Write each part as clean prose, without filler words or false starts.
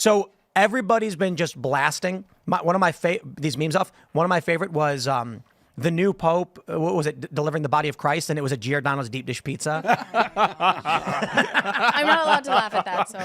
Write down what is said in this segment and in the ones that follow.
So everybody's been just blasting these memes off. One of my favorite was the new Pope. What was it? Delivering the body of Christ, and it was a Giordano's deep dish pizza. I'm not allowed to laugh at that. So,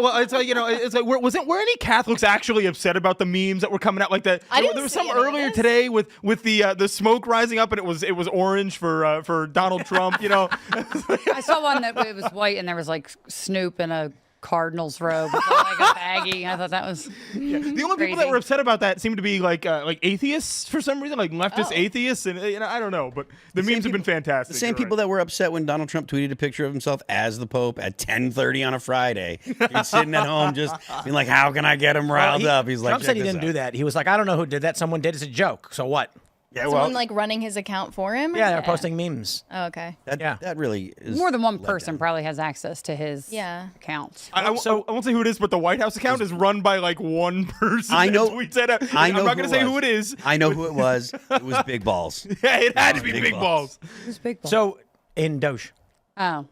well, it's like were any Catholics actually upset about the memes that were coming out like that? There was some earlier today with the smoke rising up, and it was orange for Donald Trump. I saw one that it was white, and there was like Snoop in a Cardinals robe, with, like a baggie. I thought that was the only crazy. people that were upset about that seemed to be like atheists for some reason, like leftist atheists, and I don't know, but the memes have been fantastic. The same people that were upset when Donald Trump tweeted a picture of himself as the Pope at 10:30 on a Friday. He's sitting at home just being like, "How can I get him riled up?" He's like, Trump said he didn't do that. He was like, "I don't know who did that. Someone did. It's a joke. So what?" Yeah, someone like running his account for him? Yeah, they're posting memes. Oh, okay. That really is more than one person probably has access to his accounts. I won't say who it is, but the White House account is run by like one person. I know. Tweets that out. I know. I'm not going to say who it is. I know who it was. It was Big Balls. Yeah, it had to be Big Balls. Who's Big Balls? So in Doge. Oh.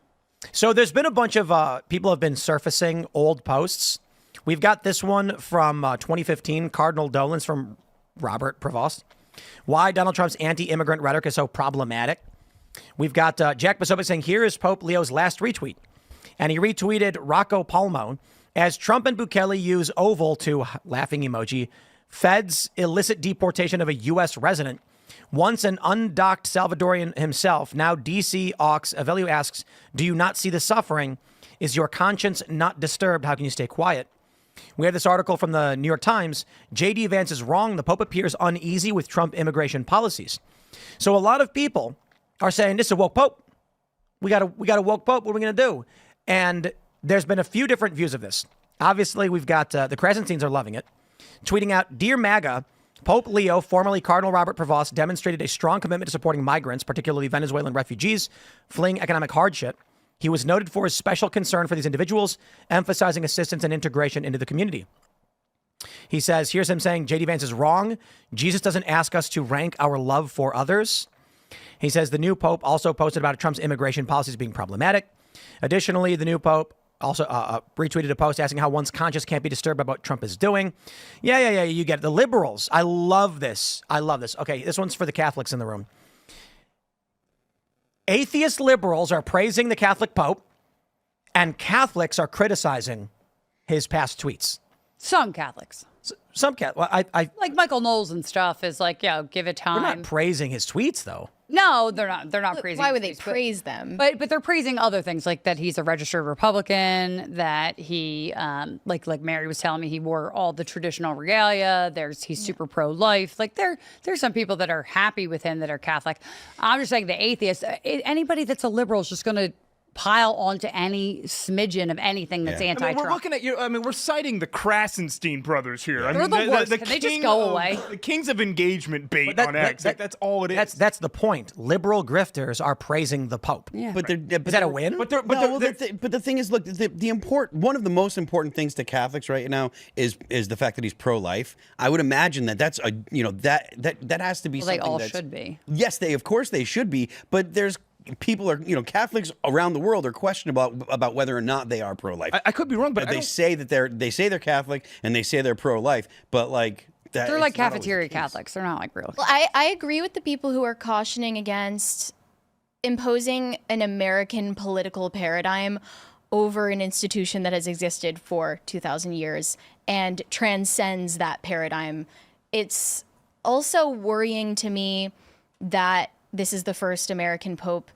So there's been a bunch of people have been surfacing old posts. We've got this one from 2015, Cardinal Dolan's from Robert Prevost. Why Donald Trump's anti-immigrant rhetoric is so problematic. We've got Jack Basovic saying, here is Pope Leo's last retweet. And he retweeted Rocco Palmo as Trump and Bukele use oval to, laughing emoji, feds illicit deportation of a U.S. resident. Once an undocked Salvadorian himself, now D.C. Aux Avelio asks, do you not see the suffering? Is your conscience not disturbed? How can you stay quiet? We have this article from the New York Times. J.D. Vance is wrong. The Pope appears uneasy with Trump immigration policies. So a lot of people are saying, this is a woke Pope. We got a woke Pope. What are we going to do? And there's been a few different views of this. Obviously, we've got the Crescentines are loving it. Tweeting out, Dear MAGA, Pope Leo, formerly Cardinal Robert Prevost, demonstrated a strong commitment to supporting migrants, particularly Venezuelan refugees, fleeing economic hardship. He was noted for his special concern for these individuals, emphasizing assistance and integration into the community. He says, here's him saying, J.D. Vance is wrong. Jesus doesn't ask us to rank our love for others. He says the new Pope also posted about Trump's immigration policies being problematic. Additionally, the new Pope also retweeted a post asking how one's conscience can't be disturbed by what Trump is doing. Yeah, you get it. The liberals. I love this. Okay, this one's for the Catholics in the room. Atheist liberals are praising the Catholic Pope, and Catholics are criticizing his past tweets. Some Catholics. Some Catholics. I like Michael Knowles and stuff is like, give it time. We're not praising his tweets, though. No, they're not. They're not praising. Why would they tweets, praise them? But they're praising other things, like that he's a registered Republican, that he, like Mary was telling me, he wore all the traditional regalia. He's super pro-life. Like there's some people that are happy with him that are Catholic. I'm just saying the atheists, anybody that's a liberal is just going to pile onto any smidgen of anything that's anti-Trump. We're looking at we're citing the Krasenstein brothers here. They're the worst. Can they just go away? The kings of engagement bait on X. That's all it is. That's the point. Liberal grifters are praising the Pope. Yeah. But is that a win? But the thing is, look, one of the most important things to Catholics right now is the fact that he's pro-life. I would imagine that's that has to be something. They all should be. Yes, of course they should be. But there's people are, Catholics around the world are questioning about whether or not they are pro-life. I could be wrong, but they say that they're Catholic and they say they're pro-life, but like that, they're like cafeteria Catholics. They're not like real. Well, I agree with the people who are cautioning against imposing an American political paradigm over an institution that has existed for 2,000 years and transcends that paradigm. It's also worrying to me that this is the first American Pope.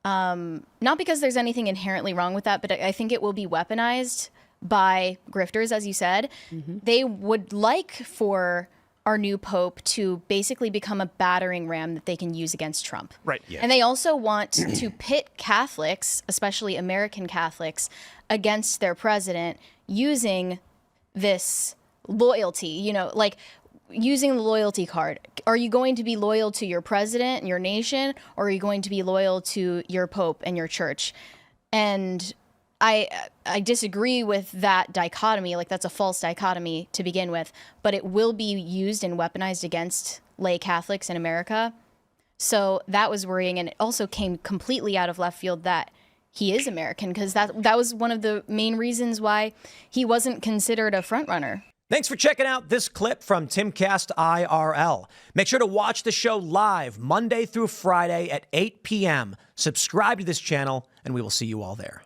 Not because there's anything inherently wrong with that, but I think it will be weaponized by grifters, as you said. Mm-hmm. They would like for our new Pope to basically become a battering ram that they can use against Trump. Right. Yeah. And they also want to pit Catholics, especially American Catholics, against their president using this loyalty, using the loyalty card. Are you going to be loyal to your president and your nation, or are you going to be loyal to your Pope and your church? And I disagree with that dichotomy. Like, that's a false dichotomy to begin with, but it will be used and weaponized against lay Catholics in America. So that was worrying. And it also came completely out of left field that he is American, because that was one of the main reasons why he wasn't considered a front runner. Thanks for checking out this clip from Timcast IRL. Make sure to watch the show live Monday through Friday at 8 p.m. Subscribe to this channel, and we will see you all there.